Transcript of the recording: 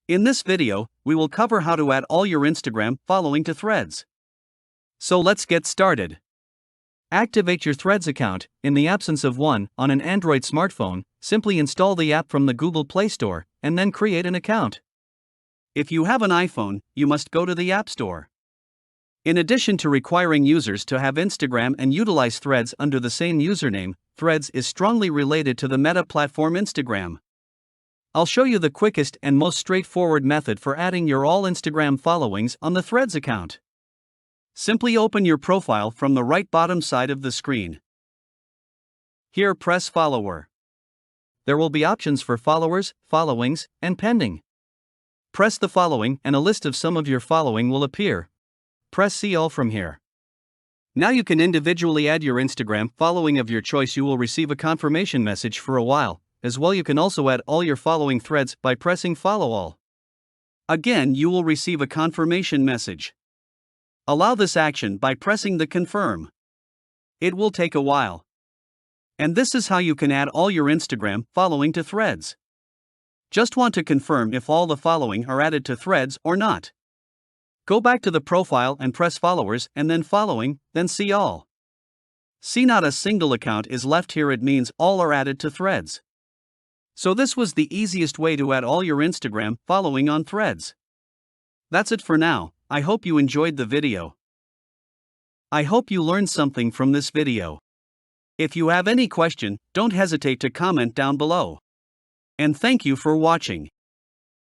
In this video, we will cover how to add all your Instagram following to Threads. So let's get started. Activate your Threads account. In the absence of one on an Android smartphone, simply install the app from the Google Play Store and then create an account. If you have an iPhone, you must go to the App Store. In addition to requiring users to have Instagram and utilize Threads under the same username, Threads is strongly related to the Meta platform Instagram. I'll show you the quickest and most straightforward method for adding your all Instagram followings on the Threads account. Simply open your profile from the right bottom side of the screen. Here, press Follower. There will be options for followers, followings, and pending. Press the following and a list of some of your following will appear. Press See All from here. Now you can individually add your Instagram following of your choice. You will receive a confirmation message for a while. As well, you can also add all your following threads by pressing Follow All. Again, you will receive a confirmation message. Allow this action by pressing the Confirm. It will take a while. And this is how you can add all your Instagram following to Threads. Just want to confirm if all the following are added to Threads or not. Go back to the profile and press Followers and then Following, then See All. See, not a single account is left here. It means all are added to Threads. So this was the easiest way to add all your Instagram following on Threads. That's it for now. I hope you enjoyed the video. I hope you learned something from this video. If you have any question, don't hesitate to comment down below. And thank you for watching.